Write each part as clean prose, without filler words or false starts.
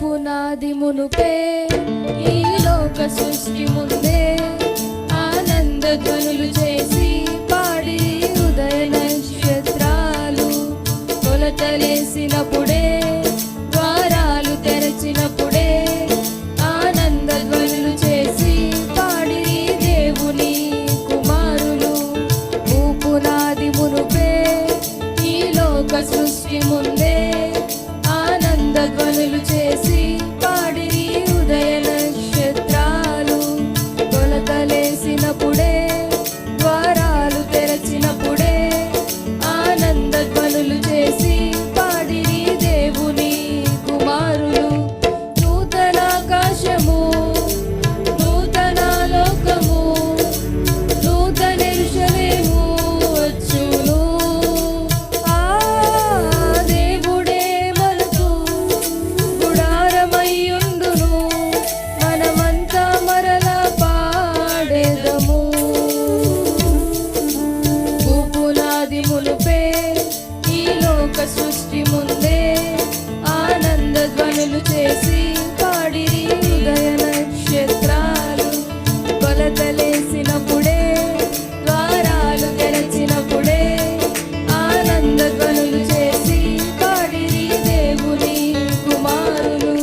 పునాది మునుపే ఈ లోక సృష్టి ముందే ఆనంద ధ్వనులు చేసి పాడి ఉదయ నక్షత్రాలు కొలతలేసినప్పుడే ద్వారాలు తెరచినప్పుడే ఆనంద ధ్వనులు చేసి పాడి దేవుని కుమారులు. పునాది మునుపే ఈ లోక సృష్టి ముందే ఆనంద ధ్వనులు చేసి పాడిరి ఉదయ నక్షత్రాలు కొలతలేసినప్పుడే ద్వారాలు తెరచినప్పుడే ఆనంద ధ్వనులు చేసి పాడిరి దేవుని కుమారులు. నూతన ఆకాశము నూతన లోకము నూతన యెరూషలేము వచ్చును. ఆ దేవుడే మనకు గుడారమయ్యుండును, మనమంతా మరలా పాడేదము. పునాది మునుపే ఈ లోక సృష్టి ముందే ఆనంద ధ్వనులు చేసి పాడిరి ఉదయ నక్షత్రాలు కొలతలేసినప్పుడే ద్వారాలు తెరచినప్పుడే ఆనంద ధ్వనులు చేసి పాడిరి దేవుని కుమారులు.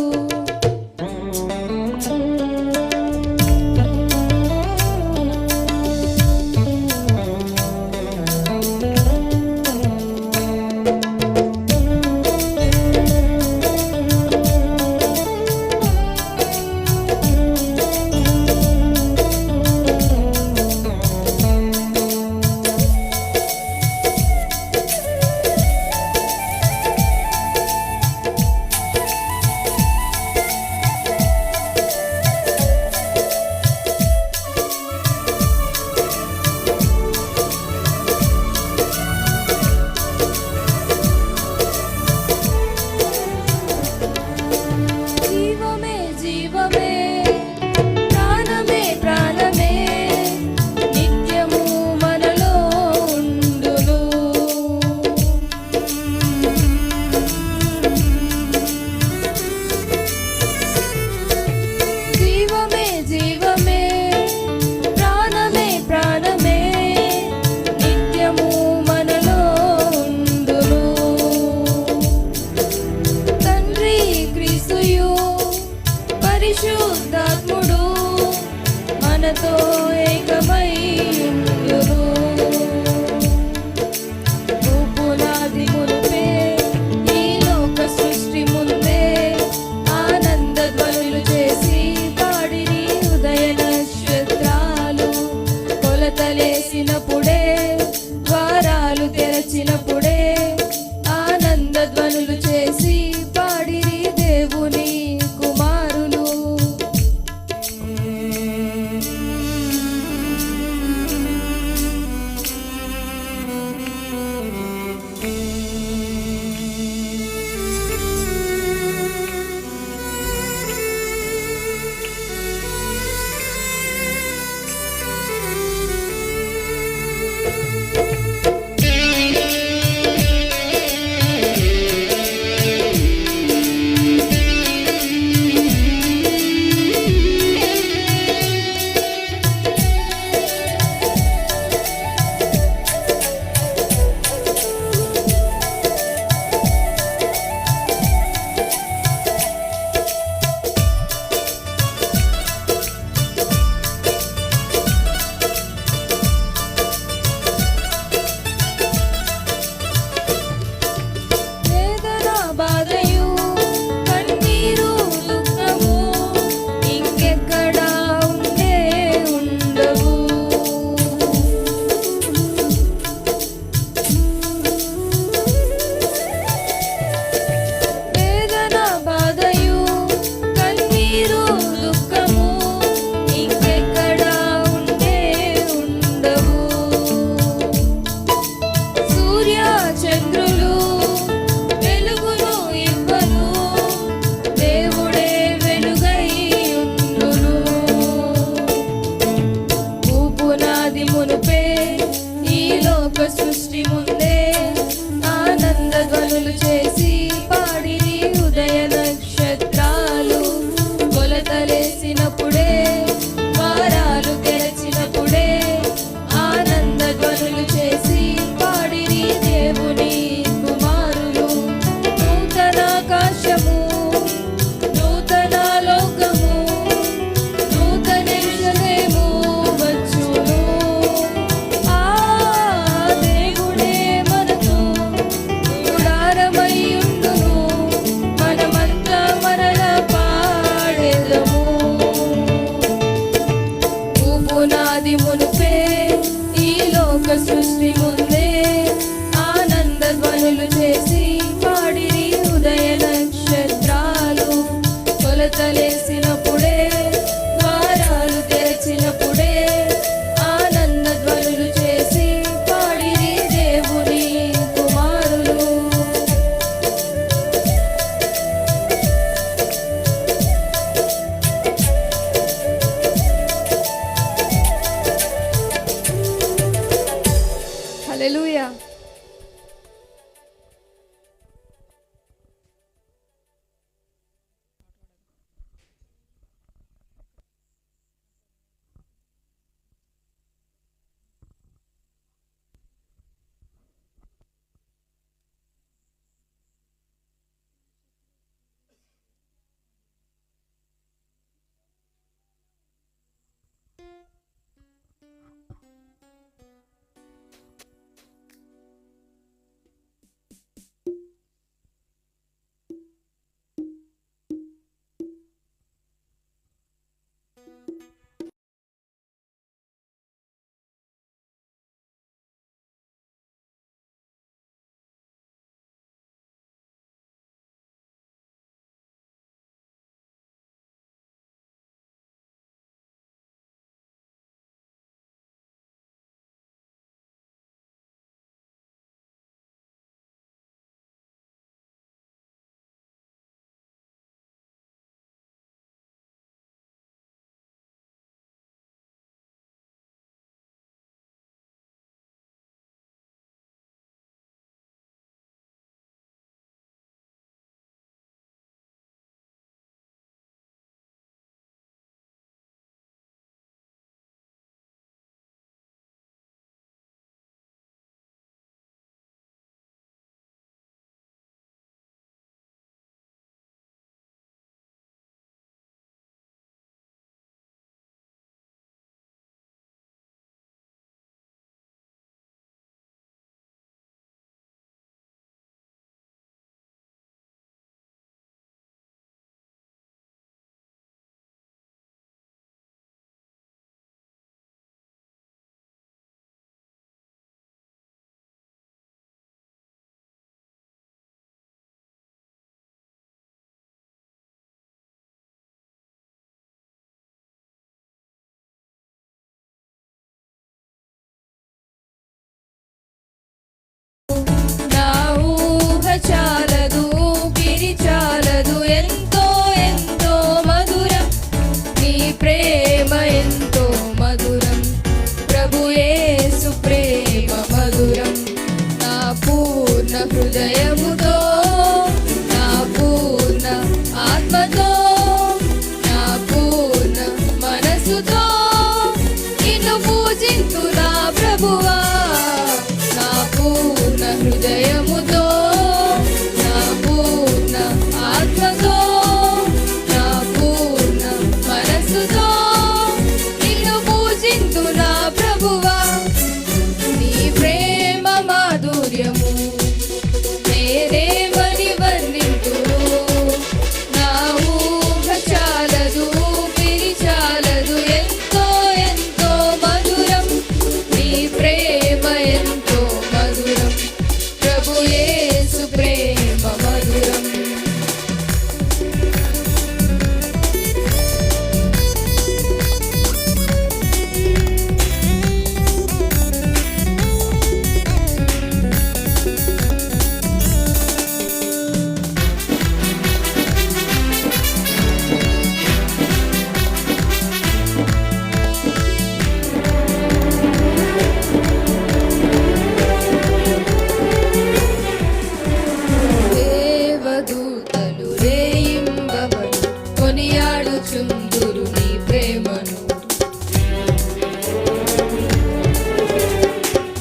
కొనియాడుచుందురు నీ ప్రేమను.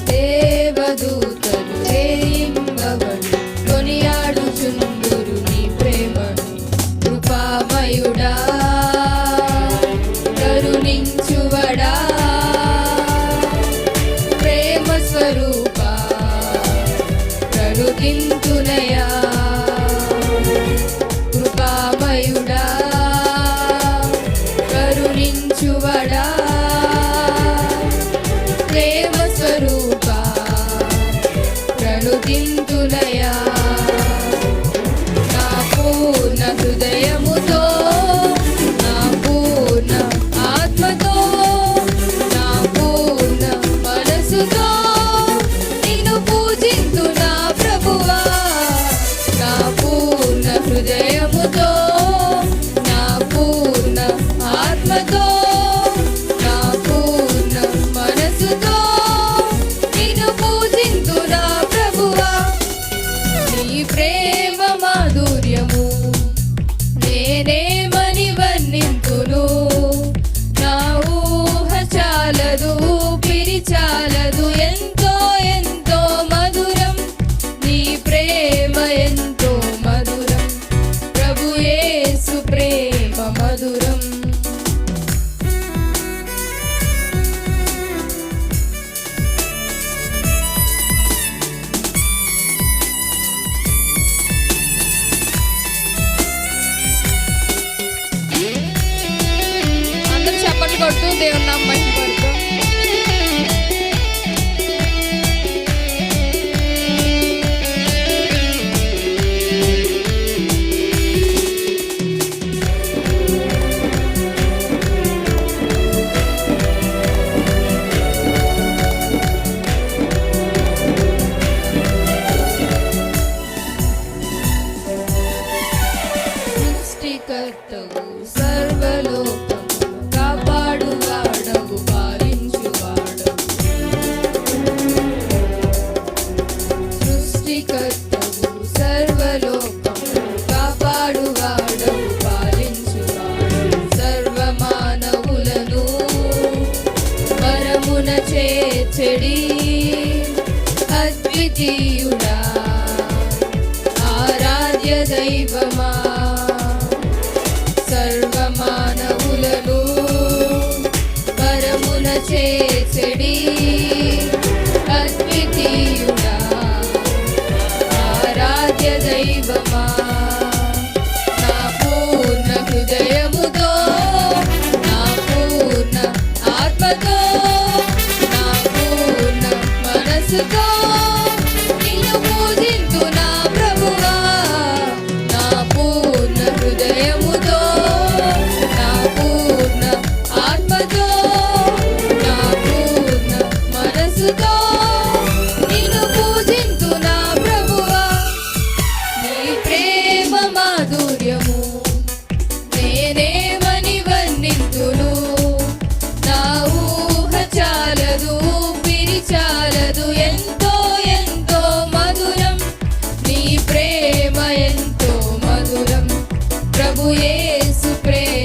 దేవదూతలు రేయింబవళ్ళు కొనియాడుచుందురు నీ ప్రేమను. కృపామయుడా కరుణించువడా ప్రేమ స్వరూపా ప్రణుతింతునయా. కృపామయుడా కరుణించువడా ప్రేమ స్వరూపా ప్రణుతింతునయా. నా పూర్ణ హృదయముతో నా పూర్ణ ఆత్మతో నా పూర్ణ మనసుతో నిన్ను పూజింతు నా ప్రభువా. నా పూర్ణ హృదయముతో నా పూర్ణ ఆత్మతో నా పూర్ణ మనసుతో నిన్ను పూజింతు నా ప్రభువా. నీ ప్రేమ మాధుర్యము నేనేమని వర్ణింతును. నా ఊహ చాలదు ఊపిరి చాలదు ఎంతో ఎంతో మధురం నీ ప్రేమ ఎంతో మధురం. ప్రభు యేసు ప్రేమ మధురం. అందరూ చప్పట్లు కొడుతూ దేవుని నామం మహిమపడుతూ. సృష్టికర్తవు సర్వలోకము కాపాడువాడవు పాలించువాడవు. సృష్టికర్తవు సర్వలోకము కాపాడువాడవు పాలించువాడవు. సర్వమానవులను వరమున చేర్చెడి అద్వితీయుడా ఆరాధ్య దైవమా. సర్వమానవులను వరమున చేర్చెడి అద్వితీయుడా ఆరాధ్య దైవమా. నా పూర్ణ హృదయముతో నా పూర్ణ ఆత్మతో నా పూర్ణ మనసుతో నిన్ను పూజింతు నా ప్రభువా. నా పూర్ణ హృదయముతో నా పూర్ణ ఆత్మతో నా పూర్ణ మనసుతో నిన్ను పూజింతు నా ప్రభువా. నీ ప్రేమ మాధుర్యము నేనేమని వర్ణింతును. నా ఊహ చాలదు ఊపిరి చాలదు ఎంతో ఎంతో మధురం నీ ప్రేమ ఎంతో మధురం. ప్రభు యేసు ప్రేమ